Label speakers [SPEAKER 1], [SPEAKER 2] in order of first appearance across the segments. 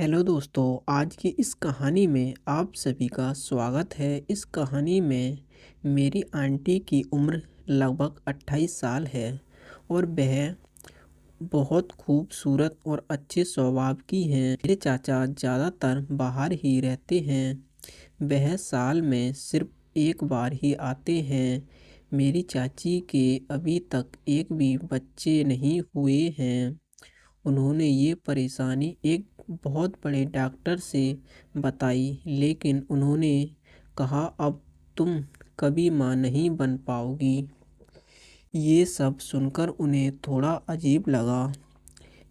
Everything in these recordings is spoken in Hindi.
[SPEAKER 1] हेलो दोस्तों, आज की इस कहानी में आप सभी का स्वागत है। इस कहानी में मेरी आंटी की उम्र लगभग 28 साल है और वह बहुत खूबसूरत और अच्छे स्वभाव की हैं। मेरे चाचा ज़्यादातर बाहर ही रहते हैं। वह साल में सिर्फ एक बार ही आते हैं। मेरी चाची के अभी तक एक भी बच्चे नहीं हुए हैं। उन्होंने ये परेशानी एक बहुत बड़े डॉक्टर से बताई, लेकिन उन्होंने कहा अब तुम कभी माँ नहीं बन पाओगी। ये सब सुनकर उन्हें थोड़ा अजीब लगा,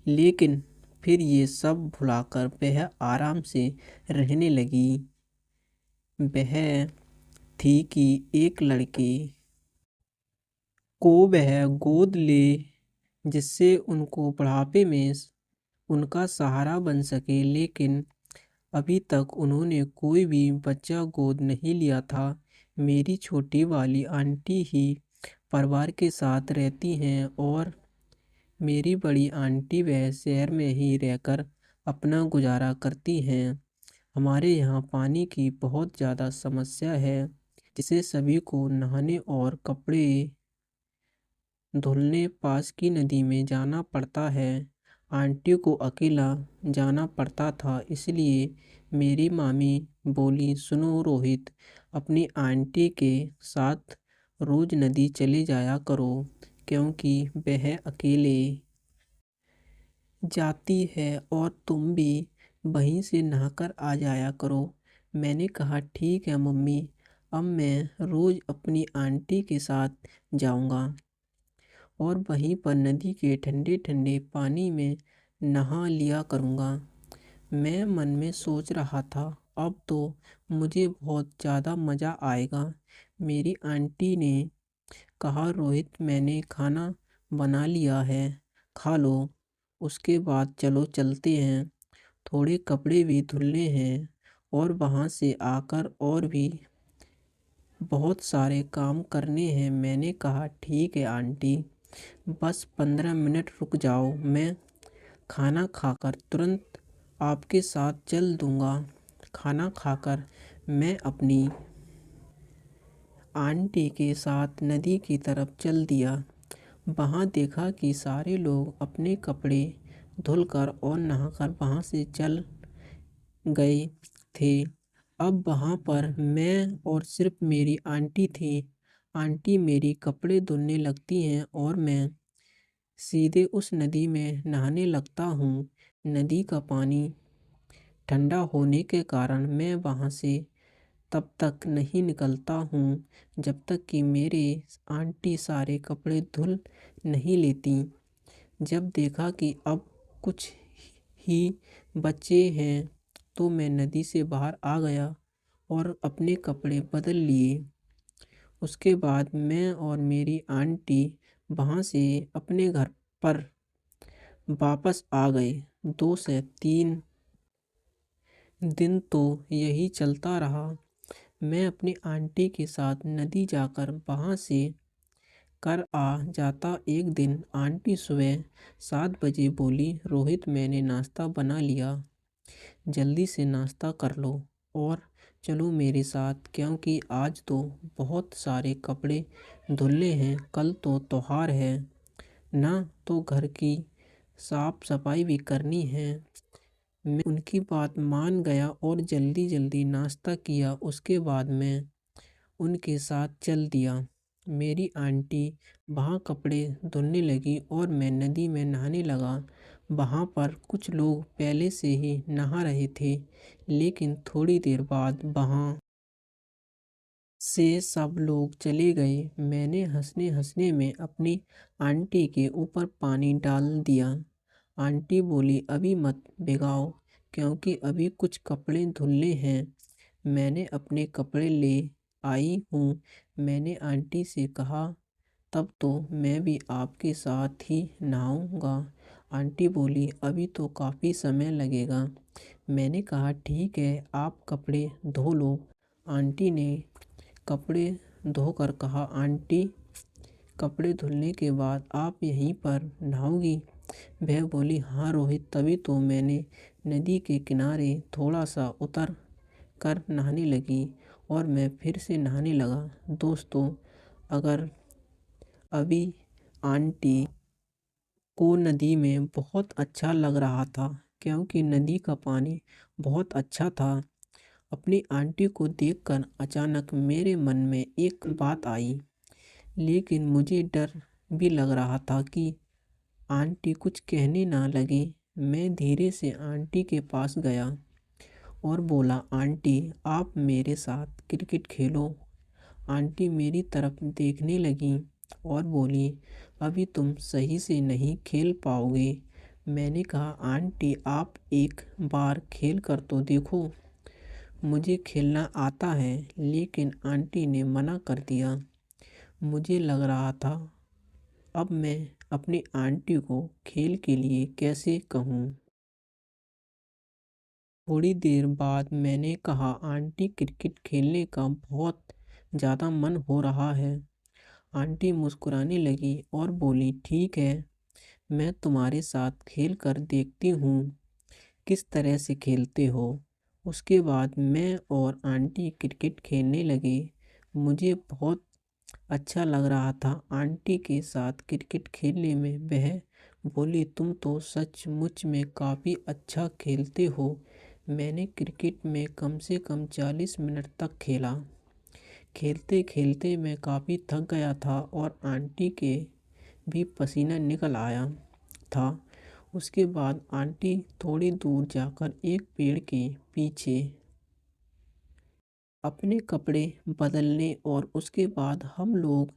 [SPEAKER 1] लेकिन फिर ये सब भुलाकर वह आराम से रहने लगी। वह थी कि एक लड़के को वह गोद ले, जिससे उनको बुढ़ापे में उनका सहारा बन सके, लेकिन अभी तक उन्होंने कोई भी बच्चा गोद नहीं लिया था। मेरी छोटी वाली आंटी ही परिवार के साथ रहती हैं और मेरी बड़ी आंटी वह शहर में ही रहकर अपना गुजारा करती हैं। हमारे यहाँ पानी की बहुत ज़्यादा समस्या है, जिसे सभी को नहाने और कपड़े धुलने पास की नदी में जाना पड़ता है। आंटी को अकेला जाना पड़ता था, इसलिए मेरी मामी बोली, सुनो रोहित, अपनी आंटी के साथ रोज नदी चले जाया करो, क्योंकि वह अकेले जाती है और तुम भी वहीं से नहाकर आ जाया करो। मैंने कहा ठीक है मम्मी, अब मैं रोज अपनी आंटी के साथ जाऊंगा और वहीं पर नदी के ठंडे ठंडे पानी में नहा लिया करूँगा। मैं मन में सोच रहा था अब तो मुझे बहुत ज़्यादा मज़ा आएगा। मेरी आंटी ने कहा रोहित, मैंने खाना बना लिया है, खा लो, उसके बाद चलो चलते हैं। थोड़े कपड़े भी धुलने हैं और वहाँ से आकर और भी बहुत सारे काम करने हैं। मैंने कहा ठीक है आंटी, बस 15 मिनट रुक जाओ, मैं खाना खाकर तुरंत आपके साथ चल दूँगा। खाना खाकर मैं अपनी आंटी के साथ नदी की तरफ चल दिया। वहाँ देखा कि सारे लोग अपने कपड़े धुलकर और नहाकर वहाँ से चल गए थे। अब वहाँ पर मैं और सिर्फ मेरी आंटी थी। आंटी मेरी कपड़े धुलने लगती हैं और मैं सीधे उस नदी में नहाने लगता हूँ। नदी का पानी ठंडा होने के कारण मैं वहाँ से तब तक नहीं निकलता हूँ जब तक कि मेरे आंटी सारे कपड़े धुल नहीं लेती। जब देखा कि अब कुछ ही बचे हैं तो मैं नदी से बाहर आ गया और अपने कपड़े बदल लिए। उसके बाद मैं और मेरी आंटी वहाँ से अपने घर पर वापस आ गए। 2 से 3 दिन तो यही चलता रहा। मैं अपनी आंटी के साथ नदी जाकर वहाँ से कर आ जाता। एक दिन आंटी सुबह 7 बजे बोली, रोहित, मैंने नाश्ता बना लिया, जल्दी से नाश्ता कर लो और चलो मेरे साथ, क्योंकि आज तो बहुत सारे कपड़े धुलने हैं, कल तो त्योहार है ना, तो घर की साफ सफाई भी करनी है। मैं उनकी बात मान गया और जल्दी जल्दी नाश्ता किया। उसके बाद मैं उनके साथ चल दिया। मेरी आंटी वहाँ कपड़े धुलने लगी और मैं नदी में नहाने लगा। वहाँ पर कुछ लोग पहले से ही नहा रहे थे, लेकिन थोड़ी देर बाद वहाँ से सब लोग चले गए। मैंने हंसने हंसने में अपनी आंटी के ऊपर पानी डाल दिया। आंटी बोली, अभी मत भिगाओ, क्योंकि अभी कुछ कपड़े धुलने हैं। मैंने अपने कपड़े ले आई हूँ। मैंने आंटी से कहा, तब तो मैं भी आपके साथ ही नहाऊंगा। आंटी बोली, अभी तो काफ़ी समय लगेगा। मैंने कहा ठीक है, आप कपड़े धो लो। आंटी ने कपड़े धोकर कहा, आंटी, कपड़े धुलने के बाद आप यहीं पर नहाओगी? वह बोली, हाँ रोहित, तभी तो मैंने नदी के किनारे थोड़ा सा उतर कर नहाने लगी और मैं फिर से नहाने लगा। दोस्तों, अगर अभी आंटी को नदी में बहुत अच्छा लग रहा था क्योंकि नदी का पानी बहुत अच्छा था। अपनी आंटी को देखकर अचानक मेरे मन में एक बात आई, लेकिन मुझे डर भी लग रहा था कि आंटी कुछ कहने ना लगे। मैं धीरे से आंटी के पास गया और बोला, आंटी आप मेरे साथ क्रिकेट खेलो। आंटी मेरी तरफ देखने लगी और बोली, अभी तुम सही से नहीं खेल पाओगे। मैंने कहा, आंटी आप एक बार खेल कर तो देखो। मुझे खेलना आता है। लेकिन आंटी ने मना कर दिया। मुझे लग रहा था अब मैं अपनी आंटी को खेल के लिए कैसे कहूँ। थोड़ी देर बाद मैंने कहा, आंटी क्रिकेट खेलने का बहुत ज़्यादा मन हो रहा है। आंटी मुस्कुराने लगी और बोली, ठीक है, मैं तुम्हारे साथ खेल कर देखती हूँ किस तरह से खेलते हो। उसके बाद मैं और आंटी क्रिकेट खेलने लगे। मुझे बहुत अच्छा लग रहा था आंटी के साथ क्रिकेट खेलने में। वह बोली, तुम तो सचमुच में काफ़ी अच्छा खेलते हो। मैंने क्रिकेट में कम से कम 40 मिनट तक खेला। खेलते खेलते मैं काफ़ी थक गया था और आंटी के भी पसीना निकल आया था। उसके बाद आंटी थोड़ी दूर जाकर एक पेड़ के पीछे अपने कपड़े बदलने और उसके बाद हम लोग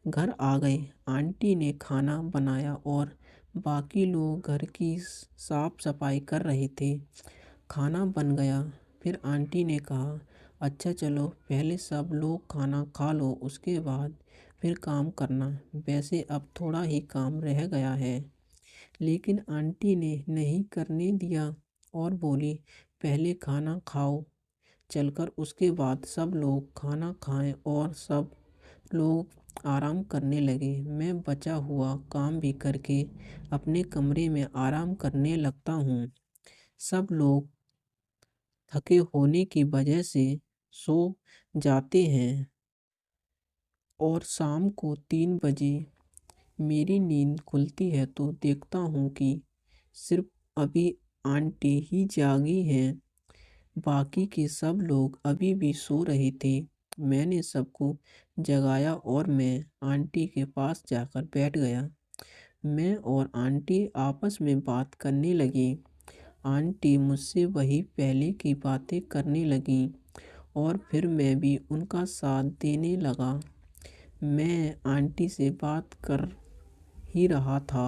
[SPEAKER 1] घर आ गए। आंटी ने खाना बनाया और बाकी लोग घर की साफ सफाई कर रहे थे। खाना बन गया। फिर आंटी ने कहा, अच्छा चलो पहले सब लोग खाना खा लो, उसके बाद फिर काम करना। वैसे अब थोड़ा ही काम रह गया है। लेकिन आंटी ने नहीं करने दिया और बोली, पहले खाना खाओ चलकर, उसके बाद सब लोग खाना खाएं और सब लोग आराम करने लगे। मैं बचा हुआ काम भी करके अपने कमरे में आराम करने लगता हूँ। सब लोग थके होने की वजह से सो जाते हैं और शाम को 3 बजे मेरी नींद खुलती है तो देखता हूँ कि सिर्फ अभी आंटी ही जागी हैं। बाकी के सब लोग अभी भी सो रहे थे। मैंने सबको जगाया और मैं आंटी के पास जाकर बैठ गया। मैं और आंटी आपस में बात करने लगी। आंटी मुझसे वही पहले की बातें करने लगी और फिर मैं भी उनका साथ देने लगा। मैं आंटी से बात कर ही रहा था